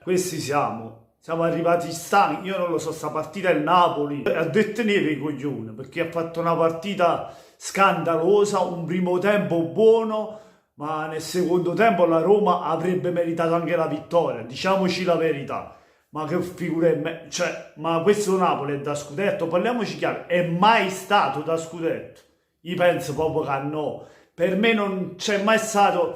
Questi siamo arrivati stanchi. Io non lo so, sta partita il Napoli ha detenere i coglioni perché ha fatto una partita scandalosa, un primo tempo buono, ma nel secondo tempo la Roma avrebbe meritato anche la vittoria, diciamoci la verità. Ma che figura è cioè, ma questo Napoli è da scudetto, parliamoci chiaro, è mai stato da scudetto? Io penso proprio che no. Per me non c'è mai stata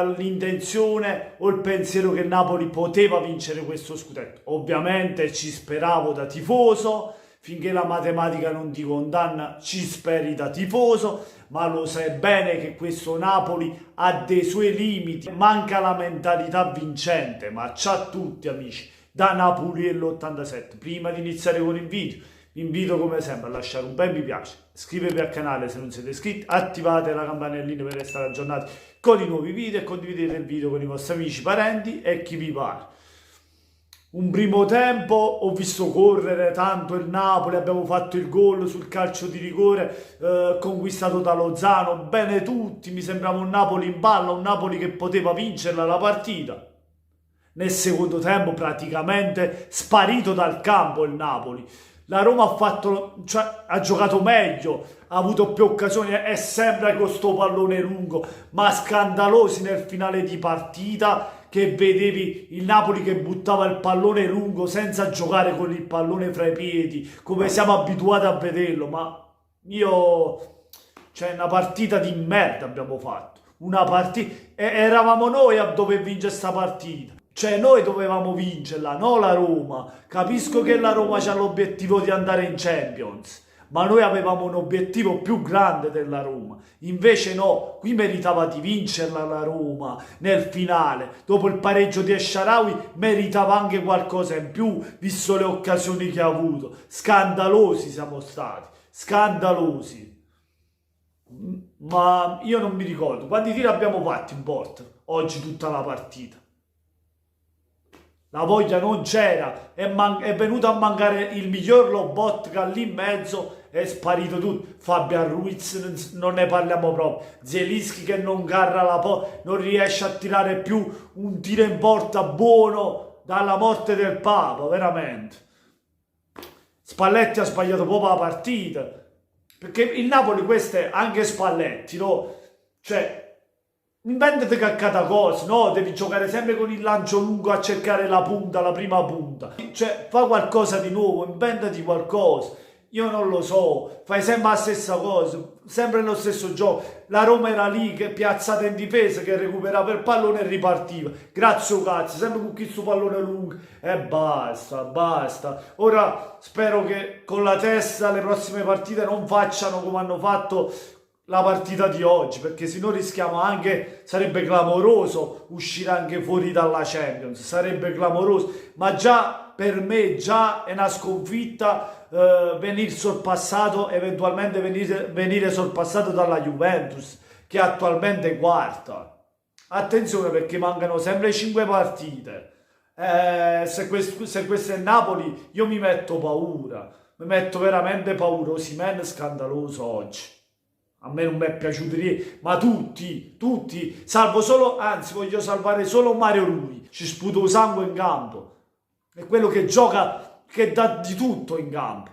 l'intenzione o il pensiero che il Napoli poteva vincere questo scudetto. Ovviamente ci speravo da tifoso, finché la matematica non ti condanna ci speri da tifoso, ma lo sai bene che questo Napoli ha dei suoi limiti, manca la mentalità vincente, ma c'ha tutti amici, da Napoli l'87. Prima di iniziare con il video, vi invito come sempre a lasciare un bel mi piace, iscrivetevi al canale se non siete iscritti, attivate la campanellina per restare aggiornati con i nuovi video e condividete il video con i vostri amici, parenti e chi vi pare. Un primo tempo ho visto correre tanto il Napoli, abbiamo fatto il gol sul calcio di rigore conquistato da Lozano, bene tutti, mi sembrava un Napoli in palla, un Napoli che poteva vincerla la partita. Nel secondo tempo praticamente sparito dal campo il Napoli. La Roma ha giocato meglio, ha avuto più occasioni e sempre con sto pallone lungo, ma scandalosi nel finale di partita, che vedevi il Napoli che buttava il pallone lungo senza giocare con il pallone fra i piedi, come siamo abituati a vederlo. Ma cioè, una partita di merda abbiamo fatto, una partita, eravamo noi a dover vincere questa partita. Cioè noi dovevamo vincerla, no la Roma. Capisco che la Roma c'ha l'obiettivo di andare in Champions, ma noi avevamo un obiettivo più grande della Roma. Invece no, qui meritava di vincerla la Roma nel finale. Dopo il pareggio di Esharawi meritava anche qualcosa in più, visto le occasioni che ha avuto. Scandalosi siamo stati, scandalosi. Ma io non mi ricordo quanti tiri abbiamo fatti in porta oggi tutta la partita. La voglia non c'era, è venuto a mancare il miglior Lobotka lì in mezzo, è sparito tutto. Fabian Ruiz non ne parliamo proprio, Zielinski che non garra la porta, non riesce a tirare più un tiro in porta buono dalla morte del Papa, veramente. Spalletti ha sbagliato proprio la partita, perché il Napoli questo è anche Spalletti, no? Cioè, inventate caccata cosa, no? Devi giocare sempre con il lancio lungo a cercare la punta, la prima punta. Cioè, fa qualcosa di nuovo, inventati qualcosa. Io non lo so, fai sempre la stessa cosa, sempre lo stesso gioco. La Roma era lì, che piazzata in difesa, che recuperava il pallone e ripartiva. Grazie cazzo, sempre con questo pallone lungo. E basta, basta. Ora spero che con la testa le prossime partite non facciano come hanno fatto la partita di oggi, perché se no rischiamo anche, sarebbe clamoroso uscire anche fuori dalla Champions, sarebbe clamoroso, ma già per me già è una sconfitta venire sorpassato, eventualmente venire sorpassato dalla Juventus, che attualmente è quarta. Attenzione, perché mancano sempre 5 partite. Se questo è Napoli io mi metto paura, mi metto veramente paura. Osimhen scandaloso oggi. A me non mi è piaciuto niente, ma tutti, salvo solo, anzi voglio salvare solo Mario Rui, ci sputo sangue in campo, è quello che gioca, che dà di tutto in campo,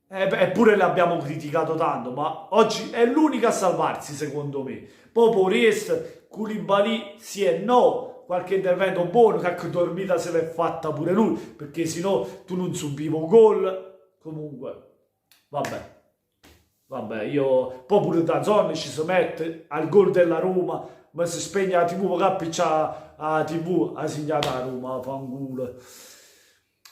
eppure l'abbiamo criticato tanto, ma oggi è l'unica a salvarsi secondo me. Poi Porest, Koulibaly, sì e no, qualche intervento buono, che dormita se l'è fatta pure lui, perché sennò tu non subivo gol, comunque, Vabbè, io poi pure da zona ci si mette al gol della Roma, ma si spegne la TV, capi c'ha la TV, ha segnato la Roma, fanculo.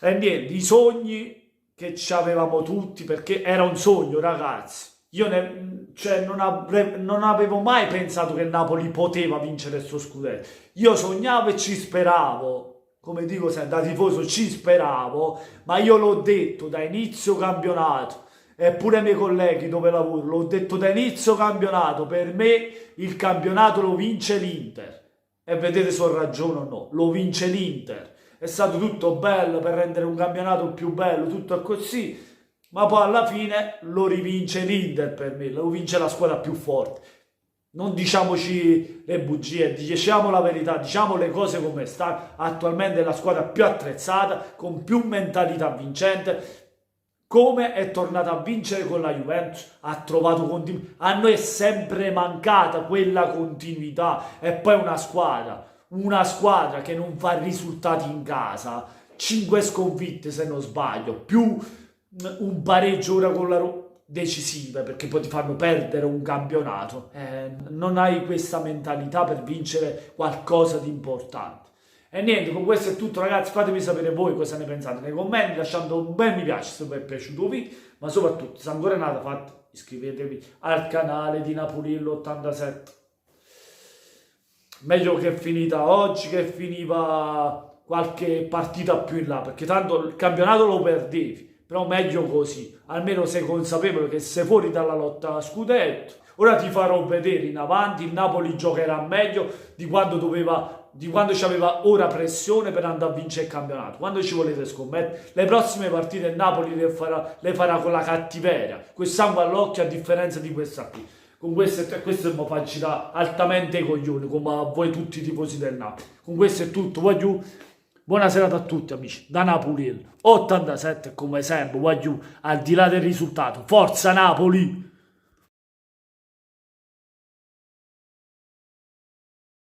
E niente, i sogni che ci avevamo tutti, perché era un sogno, ragazzi. Io non avevo mai pensato che il Napoli poteva vincere questo scudetto. Io sognavo e ci speravo, come dico sempre, da tifoso ci speravo, ma io l'ho detto da inizio campionato. Eppure ai miei colleghi dove lavoro, l'ho detto da inizio campionato, per me il campionato lo vince l'Inter. E vedete se ho ragione o no, lo vince l'Inter. È stato tutto bello per rendere un campionato più bello, tutto così, ma poi alla fine lo rivince l'Inter per me, lo vince la squadra più forte. Non diciamoci le bugie, diciamo la verità, diciamo le cose come stanno. Attualmente è la squadra più attrezzata, con più mentalità vincente. Come è tornata a vincere con la Juventus, ha trovato continuità. A noi è sempre mancata quella continuità. E poi una squadra che non fa risultati in casa, 5 sconfitte se non sbaglio, più un pareggio ora con la Roma, decisive perché poi ti fanno perdere un campionato. Non hai questa mentalità per vincere qualcosa di importante. E niente, con questo è tutto ragazzi, fatemi sapere voi cosa ne pensate nei commenti, lasciando un bel mi piace se vi è piaciuto il video, ma soprattutto se ancora non l'avete fatto iscrivetevi al canale di Napolillo 87. Meglio che è finita oggi che finiva qualche partita più in là, perché tanto il campionato lo perdevi. Però meglio così, almeno sei consapevole che sei fuori dalla lotta a scudetto. Ora ti farò vedere in avanti, il Napoli giocherà meglio di quando c'aveva ora pressione per andare a vincere il campionato. Quando ci volete scommettere, le prossime partite il Napoli le farà con la cattiveria, quel sangue all'occhio a differenza di questa qui. Con questo mi fa girare altamente i coglioni, come a voi tutti i tifosi del Napoli. Con questo è tutto, buona serata a tutti amici, da Napoli 87 come sempre, al di là del risultato, forza Napoli!